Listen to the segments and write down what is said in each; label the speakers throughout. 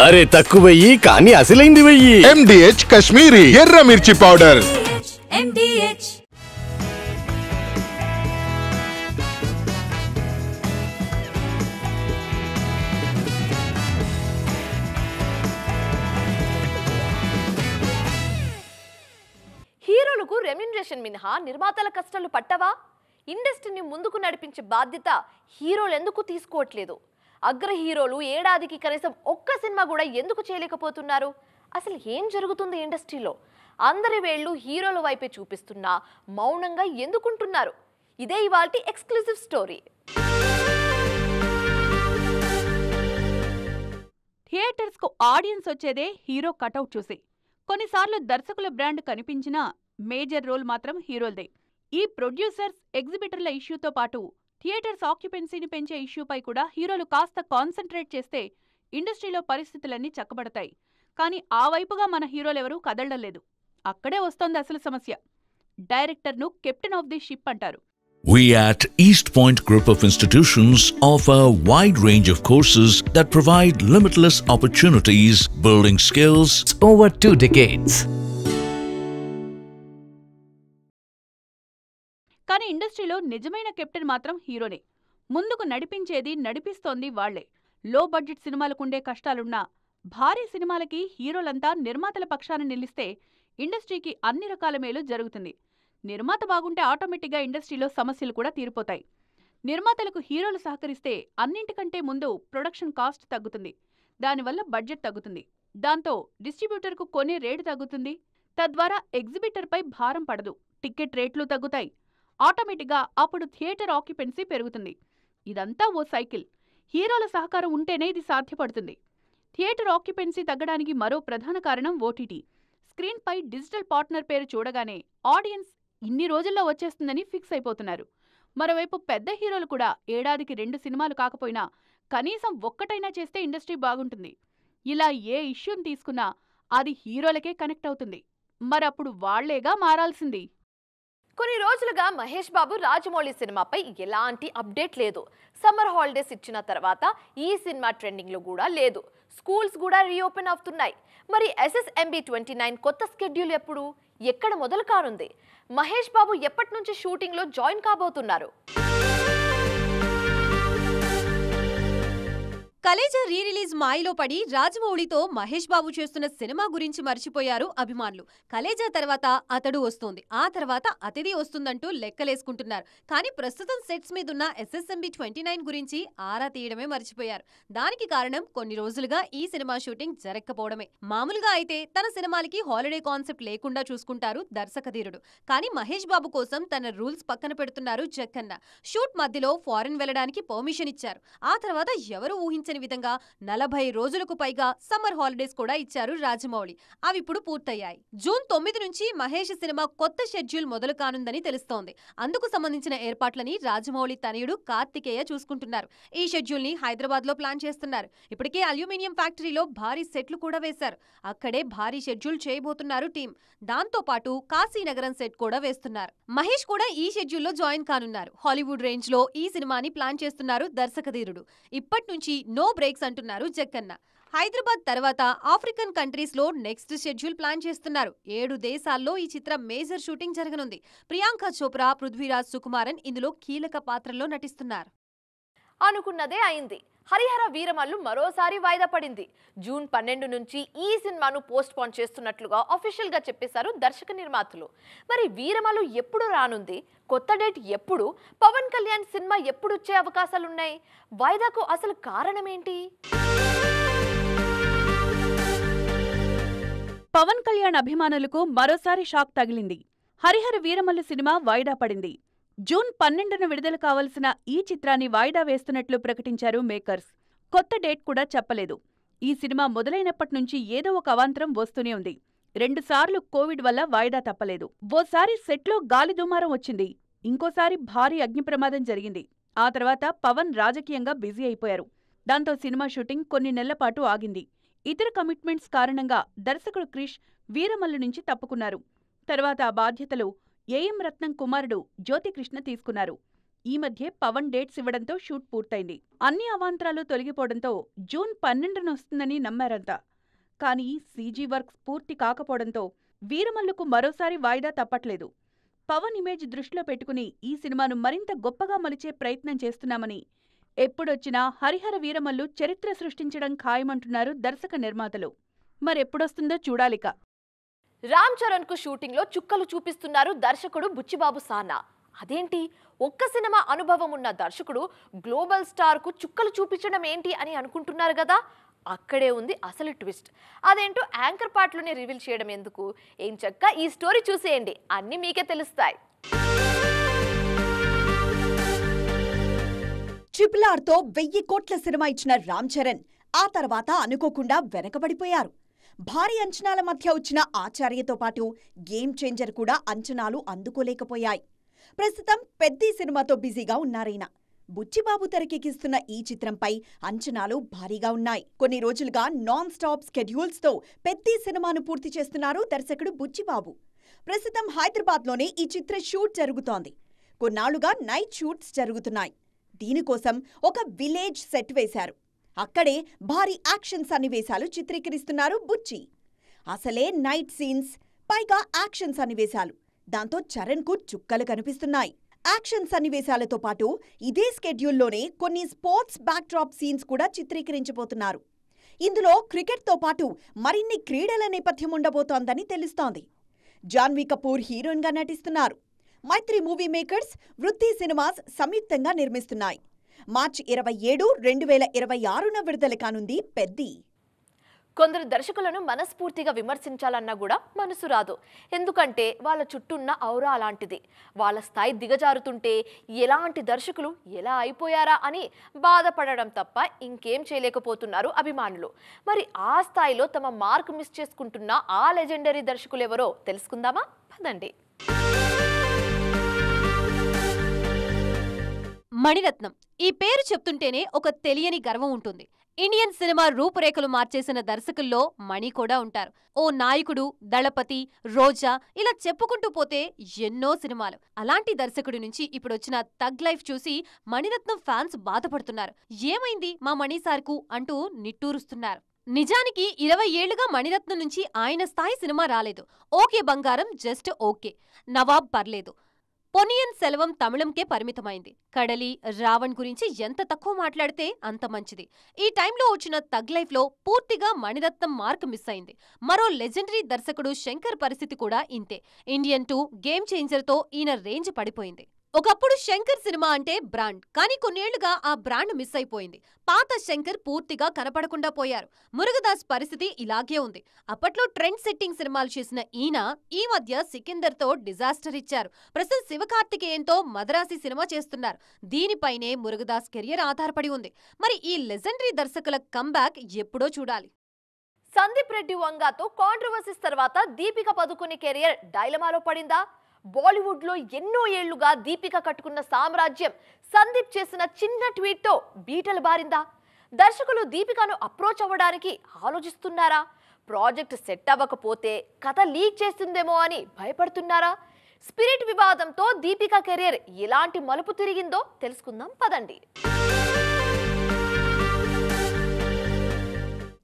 Speaker 1: అరే తక్కువయ్యి కానీ అసలైంది వెయ్యి.
Speaker 2: MDH కాశ్మీరీ ఎర్ర మిర్చి పౌడర్.
Speaker 3: MDH.
Speaker 4: హీరోలకు రెమ్యునరేషన్ మినహా నిర్మాతల కష్టాలు పట్టవా? ఇండస్ట్రీని ముందుకు నడిపించే బాధ్యత హీరోలు ఎందుకు తీసుకోవట్లేదు? అగ్ర హీరోలు ఏడాదికి కనీసం ఒక్క సినిమా కూడా ఎందుకు చేయలేకపోతున్నారు? అసలు ఏం జరుగుతుంది ఇండస్ట్రీలో? అందరి వేళ్ళు హీరోల వైపే చూపిస్తున్నా మౌనంగా ఎందుకుంటున్నారు? ఇదే ఇవాల్టి ఎక్స్క్లూజివ్ స్టోరీ.
Speaker 5: థియేటర్స్ కు ఆడియన్స్ వచ్చేదే హీరో కటౌట్ చూసి. కొన్నిసార్లు దర్శకుల బ్రాండ్ కనిపించినా మేజర్ రోల్ మాత్రం హీరోల్దే. ఈ ప్రొడ్యూసర్స్, ఎగ్జిబిటర్ల ఇష్యూతో పాటు థియేటర్స్ ఆక్యుపెన్సీని పెంచే ఇష్యూపై కూడా హీరోలు కాస్త కాన్సంట్రేట్ చేస్తే ఇండస్ట్రీలో పరిస్థితులన్నీ చక్కబడతాయి. కానీ ఆ వైపుగా మన హీరోలెవరూ కదలలేదు. అక్కడే వస్తోంది అసలు సమస్య. డైరెక్టర్ను కెప్టెన్ ఆఫ్ ది షిప్ అంటారు.
Speaker 6: We at East Point Group of Institutions offer a wide range of courses that provide limitless opportunities, building skills
Speaker 1: over 2 decades.
Speaker 5: కానీ ఇండస్ట్రీలో నిజమైన కెప్టెన్ మాత్రం హీరోనే. ముందుకు నడిపించేది, నడిపిస్తోంది వాళ్లే. లో బడ్జెట్ సినిమాలకుండే కష్టాలున్నా భారీ సినిమాలకి హీరోలంతా నిర్మాతల పక్షాన నిలిస్తే ఇండస్ట్రీకి అన్ని రకాల మేలు జరుగుతుంది. నిర్మాత బాగుంటే ఆటోమేటిక్గా ఇండస్ట్రీలో సమస్యలు కూడా తీరిపోతాయి. నిర్మాతలకు హీరోలు సహకరిస్తే అన్నింటికంటే ముందు ప్రొడక్షన్ కాస్ట్ తగ్గుతుంది. దానివల్ల బడ్జెట్ తగ్గుతుంది. దాంతో డిస్ట్రిబ్యూటర్కు కొనే రేటు తగ్గుతుంది. తద్వారా ఎగ్జిబిటర్పై భారం పడదు. టికెట్ రేట్లు తగ్గుతాయి. ఆటోమేటిక్గా అప్పుడు థియేటర్ ఆక్యుపెన్సీ పెరుగుతుంది. ఇదంతా ఓ సైకిల్. హీరోల సహకారం ఉంటేనే ఇది సాధ్యపడుతుంది. థియేటర్ ఆక్యుపెన్సీ తగ్గడానికి మరో ప్రధాన కారణం ఓటీటీ. స్క్రీన్పై డిజిటల్ పార్ట్నర్ పేరు చూడగానే ఆడియన్స్ ఇన్ని రోజుల్లో వచ్చేస్తుందని ఫిక్స్ అయిపోతున్నారు. మరోవైపు పెద్ద హీరోలు కూడా ఏడాదికి 2 సినిమాలు కాకపోయినా కనీసం ఒక్కటైనా చేస్తే ఇండస్ట్రీ బాగుంటుంది. ఇలా ఏ ఇష్యూని తీసుకున్నా అది హీరోలకే కనెక్ట్ అవుతుంది. మరప్పుడు వాళ్లేగా మారాల్సింది.
Speaker 4: కొన్ని రోజులుగా మహేష్ బాబు రాజమౌళి సినిమాపై ఎలాంటి అప్డేట్ లేదు. సమ్మర్ హాలిడేస్ ఇచ్చిన తర్వాత ఈ సినిమా ట్రెండింగ్లో కూడా లేదు. స్కూల్స్ కూడా రీఓపెన్ అవుతున్నాయి. మరి SSMB 29 కొత్త స్కెడ్యూల్ ఎప్పుడు, ఎక్కడ మొదలు కానుంది? మహేష్ బాబు ఎప్పటి నుంచి షూటింగ్లో జాయిన్ కాబోతున్నారు?
Speaker 3: కలేజా రీ రిలీజ్ మాయలో పడి రాజమౌళితో మహేష్ బాబు చేస్తున్న సినిమా గురించి మర్చిపోయారు అభిమానులు. కలేజా తర్వాత అతడు వస్తోంది, ఆ తర్వాత అతిథి వస్తుందంటూ లెక్కలేసుకుంటున్నారు. కానీ ప్రస్తుతం సెట్స్ మీదున్న SSMB 29 గురించి ఆరా తీయడమే మర్చిపోయారు. దానికి కారణం కొన్ని రోజులుగా ఈ సినిమా షూటింగ్ జరగకపోవడమే. మామూలుగా అయితే తన సినిమాలకి హాలిడే కాన్సెప్ట్ లేకుండా చూసుకుంటారు దర్శకధీరుడు. కానీ మహేష్ బాబు కోసం తన రూల్స్ పక్కన పెడుతున్నారు జక్కన్న. షూట్ మధ్యలో ఫారెన్ వెళ్లడానికి పర్మిషన్ ఇచ్చారు. ఆ తర్వాత ఎవరు ఊహించని విధంగా 40 రోజులకు పైగా సమ్మర్ హాలిడేస్ కూడా ఇచ్చారు రాజమౌళి. అవి ఇప్పుడు పూర్తయ్యాయి. జూన్ 9 నుంచి మహేష్ సినిమా కొత్త షెడ్యూల్ మొదలు కానుందని తెలుస్తోంది. అందుకు సంబంధించిన ఏర్పాట్లని రాజమౌళి తనయుడు కార్తికేయ చూసుకుంటున్నారు. ఈ షెడ్యూల్ ని హైదరాబాద్ లో ప్లాన్ చేస్తున్నారు. ఇప్పటికే అల్యూమినియం ఫ్యాక్టరీలో భారీ సెట్లు కూడా వేశారు. అక్కడే భారీ షెడ్యూల్ చేయబోతున్నారు టీం. దాంతో పాటు కాశీనగరం సెట్ కూడా వేస్తున్నారు. మహేష్ కూడా ఈ షెడ్యూల్లో జాయిన్ కానున్నారు. హాలీవుడ్ రేంజ్ లో ఈ సినిమాని ప్లాన్ చేస్తున్నారు దర్శకధీరుడు. ఇప్పటి నుంచి నో బ్రేక్స్ అంటున్నారు జక్కన్న. హైదరాబాద్ తర్వాత ఆఫ్రికన్ కంట్రీస్ లో నెక్స్ట్ షెడ్యూల్ ప్లాన్ చేస్తున్నారు. 7 దేశాల్లో ఈ చిత్రం మేజర్ షూటింగ్ జరగనుంది. ప్రియాంక చోప్రా, పృథ్వీరాజ్ సుకుమారన్ ఇందులో కీలక పాత్రల్లో నటిస్తున్నారు.
Speaker 4: అనుకున్నదే అయింది. హరిహర వీరమల్లు మరోసారి వాయిదా పడింది. జూన్ 12 నుంచి ఈ సినిమాను పోస్ట్ పోన్ చేస్తున్నట్లుగా అఫీషియల్ గా చెప్పేశారు దర్శక నిర్మాతలు. మరి వీరమల్లు ఎప్పుడు రానుంది? కొత్త డేట్ ఎప్పుడు? పవన్ కళ్యాణ్ సినిమా ఎప్పుడు వచ్చే అవకాశాలున్నాయి? వాయిదాకు అసలు కారణమేంటి?
Speaker 5: పవన్ కళ్యాణ్ అభిమానులకు మరోసారి షాక్ తగిలింది. హరిహర వీరమల్లు సినిమా వాయిదా పడింది. జూన్ 12న విడుదల కావలసిన ఈ చిత్రాన్ని వాయిదా వేస్తున్నట్లు ప్రకటించారు మేకర్స్. కొత్త డేట్ కూడా చెప్పలేదు. ఈ సినిమా మొదలైనప్పటి నుంచి ఏదో ఒక అవాంతరం వస్తూనే ఉంది. 2 సార్లు కోవిడ్ వల్ల వాయిదా తప్పలేదు. ఓసారి సెట్లో గాలి దుమారం వచ్చింది. ఇంకోసారి భారీ అగ్ని ప్రమాదం జరిగింది. ఆ తర్వాత పవన్ రాజకీయంగా బిజీ అయిపోయారు. దాంతో సినిమా షూటింగ్ కొన్ని నెలలపాటు ఆగింది. ఇతర కమిట్మెంట్స్ కారణంగా దర్శకుడు క్రిష్ వీరమల్లు నుంచి తప్పుకున్నారు. తర్వాత ఆ బాధ్యతలు ఏఎం రత్నం కుమారుడు జ్యోతికృష్ణ తీసుకున్నారు. ఈ మధ్య పవన్ డేట్స్ ఇవ్వడంతో షూట్ పూర్తయింది. అన్ని అవాంతరాలు తొలగిపోవడంతో జూన్ 12న వస్తుందని నమ్మారంతా. కానీ సీజీ వర్క్స్ పూర్తి కాకపోవడంతో వీరమల్లుకు మరోసారి వాయిదా తప్పట్లేదు. పవన్ ఇమేజ్ దృష్టిలో పెట్టుకుని ఈ సినిమాను మరింత గొప్పగా మలిచే ప్రయత్నం చేస్తున్నామని, ఎప్పుడొచ్చినా హరిహర వీరమల్లు చరిత్ర సృష్టించడం ఖాయమంటున్నారు దర్శక నిర్మాతలు. మరెప్పుడొస్తుందో చూడాలిక.
Speaker 4: రామ్ చరణ్ కు షూటింగ్ లో చుక్కలు చూపిస్తున్నారు దర్శకుడు బుచ్చిబాబు సానా. అదేంటి, ఒక్క సినిమా అనుభవం ఉన్న దర్శకుడు గ్లోబల్ స్టార్ కు చుక్కలు చూపించడం ఏంటి అని అనుకుంటున్నారు కదా, అక్కడే ఉంది అసలు ట్విస్ట్. అదేంటో యాంకర్ పార్ట్లోనే రివీల్ చేయడం ఎందుకు, ఏం చక్క ఈ స్టోరీ చూసేయండి, అన్ని మీకే తెలుస్తాయి.
Speaker 7: RRR తో 1000 కోట్ల సినిమా ఇచ్చిన రామ్ చరణ్ ఆ తర్వాత అనుకోకుండా వెనకబడిపోయారు. భారీ అంచనాల మధ్య వచ్చిన ఆచార్యతో పాటు గేమ్ చేంజర్ కూడా అంచనాలు అందుకోలేకపోయాయి. ప్రస్తుతం పెద్ద సినిమాతో బిజీగా ఉన్నారైనా. బుచ్చిబాబు తెరకెక్కిస్తున్న ఈ చిత్రంపై అంచనాలు భారీగా ఉన్నాయి. కొన్ని రోజులుగా నాన్ స్టాప్ స్కెడ్యూల్స్ తో పెద్ద సినిమాను పూర్తి చేస్తున్నారు దర్శకుడు బుచ్చిబాబు. ప్రస్తుతం హైదరాబాద్లోనే ఈ చిత్ర షూట్ జరుగుతోంది. కొన్నాళ్లుగా నైట్ షూట్స్ జరుగుతున్నాయి. దీనికోసం ఒక విలేజ్ సెట్ వేశారు. అక్కడే భారీ యాక్షన్ సన్నివేశాలు చిత్రీకరిస్తున్నారు బుచ్చి. అసలే నైట్ సీన్స్, పైగా యాక్షన్ సన్నివేశాలు. దాంతో చరణ్కు చుక్కలు కనిపిస్తున్నాయి. యాక్షన్ సన్నివేశాలతో పాటు ఇదే స్కెడ్యూల్లోనే కొన్ని స్పోర్ట్స్ బ్యాక్డ్రాప్ సీన్స్ కూడా చిత్రీకరించబోతున్నారు. ఇందులో క్రికెట్తో పాటు మరిన్ని క్రీడల నేపథ్యం ఉండబోతోందని తెలుస్తోంది. జాన్వీ కపూర్ హీరోయిన్గా నటిస్తున్నారు. మైత్రి మూవీ మేకర్స్, వృత్తి సినిమాస్ సంయుక్తంగా నిర్మిస్తున్నాయి. మార్చి 27, 2026న విడుదల కానుంది పెద్ది.
Speaker 4: కొందరు దర్శకులను మనస్ఫూర్తిగా విమర్శించాలన్నా కూడా మనసు రాదు. ఎందుకంటే వాళ్ళ చుట్టూన్న ఔరా అలాంటిది. వాళ్ళ స్థాయి దిగజారుతుంటే ఎలాంటి దర్శకులు ఎలా అయిపోయారా అని బాధపడడం తప్ప ఇంకేం చేయలేకపోతున్నారు అభిమానులు. మరి ఆ స్థాయిలో తమ మార్క్ మిస్ చేసుకుంటున్న ఆ లెజెండరీ దర్శకులు ఎవరో తెలుసుకుందామా? పదండి.
Speaker 3: మణిరత్నం. ఈ పేరు చెప్తుంటేనే ఒక తెలియని గర్వం ఉంటుంది. ఇండియన్ సినిమా రూపురేఖలు మార్చేసిన దర్శకుల్లో మణి కూడా ఉంటారు. ఓ నాయకుడు, దళపతి, రోజా, ఇలా చెప్పుకుంటూ పోతే ఎన్నో సినిమాలు. అలాంటి దర్శకుడి నుంచి ఇప్పుడొచ్చిన థగ్ లైఫ్ చూసి మణిరత్నం ఫ్యాన్స్ బాధపడుతున్నారు. ఏమైంది మా మణి సార్కు అంటూ నిట్టూరుస్తున్నారు. నిజానికి 20 ఏళ్లుగా మణిరత్నం నుంచి ఆయన స్థాయి సినిమా రాలేదు. ఓకే బంగారం జస్ట్ ఓకే, నవాబ్ పర్లేదు, పొన్నియిన్ సెల్వం తమిళంకే పరిమితమైంది. కడలి, రావణ్ గురించి ఎంత తక్కువ మాట్లాడితే అంత మంచిది. ఈ టైంలో వచ్చిన థగ్ లైఫ్లో పూర్తిగా మణిరత్నం మార్క్ మిస్ అయింది. మరో లెజెండరీ దర్శకుడు శంకర్ పరిస్థితి కూడా ఇంతే. ఇండియన్ 2, గేమ్ చేంజర్తో ఈయన రేంజ్ పడిపోయింది. ఒకప్పుడు శంకర్ సినిమా అంటే బ్రాండ్, కానీ కొన్నేళ్లుగా ఆ బ్రాండ్ మిస్ అయిపోయింది. పాత శంకర్ పూర్తిగా కనపడకుండా పోయారు. మురుగదాస్ పరిస్థితి ఇలాగే ఉంది. అప్పట్లో ట్రెండ్ సెట్టింగ్ సినిమాలు చేసిన ఈయన ఈ మధ్య సికిందర్తో డిజాస్టర్ ఇచ్చారు. ప్రస్తుతం శివకార్తికేయన్తో మదరాసి సినిమా చేస్తున్నారు. దీనిపైనే మురుగదాస్ కెరియర్ ఆధారపడి ఉంది. మరి ఈ లెజెండరీ దర్శకుల కంబ్యాక్ ఎప్పుడో చూడాలి.
Speaker 4: సందీప్ రెడ్డి వంగాతో కాంట్రవర్సీస్ తర్వాత దీపిక పదుకునే కెరియర్ డైలమాలో పడిందా? బాలీవుడ్ లో ఎన్నో ఏళ్లుగా దీపిక కట్టుకున్న సామ్రాజ్యం సందీప్ చేసిన చిన్న ట్వీట్ తో బీటలు బారిందా? దర్శకులు దీపికను అప్రోచ్ అవ్వడానికి ఆలోచిస్తున్నారా? ప్రాజెక్ట్ సెట్ అవ్వకపోతే కథ లీక్ చేస్తుందేమో అని భయపడుతున్నారా? స్పిరిట్ వివాదంతో దీపిక కెరీర్ ఎలాంటి మలుపు తిరిగిందో తెలుసుకుందాం పదండి.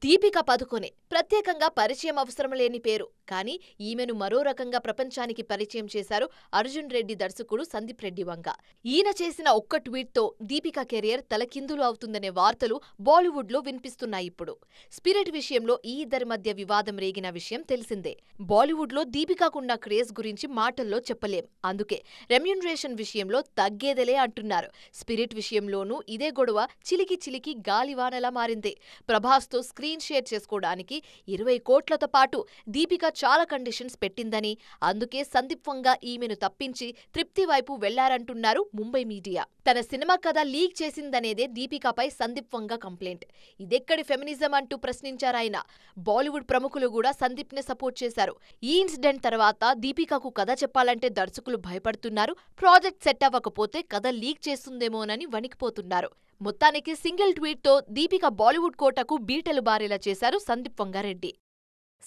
Speaker 4: దీపిక పదుకొనే ప్రత్యేకంగా పరిచయం అవసరం లేని పేరు, కానీ ఈమెను మరో రకంగా ప్రపంచానికి పరిచయం చేశారు అర్జున్ రెడ్డి దర్శకుడు సందీప్ రెడ్డి వంగ. ఈయన చేసిన ఒక్క ట్వీట్తో దీపిక కెరియర్ తలకిందులు అవుతుందనే వార్తలు బాలీవుడ్ లో వినిపిస్తున్నాయి. ఇప్పుడు స్పిరిట్ విషయంలో ఈ ఇద్దరి మధ్య వివాదం రేగిన విషయం తెలిసిందే. బాలీవుడ్ లో దీపికకున్న క్రేజ్ గురించి మాటల్లో చెప్పలేం. అందుకే రెమ్యూనరేషన్ విషయంలో తగ్గేదలే అంటున్నారు. స్పిరిట్ విషయంలోనూ ఇదే గొడవ చిలికి చిలికి గాలివానలా మారింది. ప్రభాస్తో స్క్రీన్ షేర్ చేసుకోవడానికి 20 కోట్లతో పాటు దీపిక చాలా కండిషన్స్ పెట్టిందని, అందుకే సందీప్ వంగ ఈమెను తప్పించి తృప్తి వైపు వెళ్లారంటున్నారు ముంబై మీడియా. తన సినిమా కథ లీక్ చేసిందనేదే దీపికపై సందీప్ వంగ కంప్లైంట్. ఇదెక్కడి ఫెమినిజం అంటూ ప్రశ్నించారాయన. బాలీవుడ్ ప్రముఖులు కూడా సందీప్ ని సపోర్ట్ చేశారు. ఈ ఇన్సిడెంట్ తర్వాత దీపికకు కథ చెప్పాలంటే దర్శకులు భయపడుతున్నారు. ప్రాజెక్ట్ సెట్ అవ్వకపోతే కథ లీక్ చేస్తుందేమోనని వణికిపోతున్నారు. మొత్తానికి సింగిల్ ట్వీట్ తో దీపిక బాలీవుడ్ కోటకు బీటలు బారేలా చేశారు సందీప్ వంగారెడ్డి.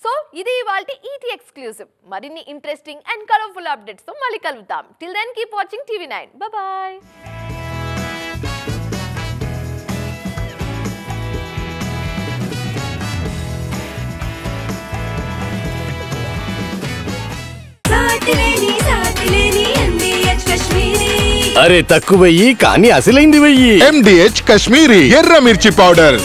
Speaker 4: సో ఇది ఇవాల్టి ఈటీ ఎక్స్క్లూజివ్. మరిన్ని ఇంట్రెస్టింగ్ అండ్ కలర్ఫుల్ అప్డేట్స్ తో మళ్ళీ కలుద్దాం. Till then keep watching TV9. Bye bye.
Speaker 1: అరే తక్కువయ్యి కానీ అసలైంది వెయ్యి.
Speaker 2: MDH కాశ్మీరీ ఎర్ర మిర్చి పౌడర్.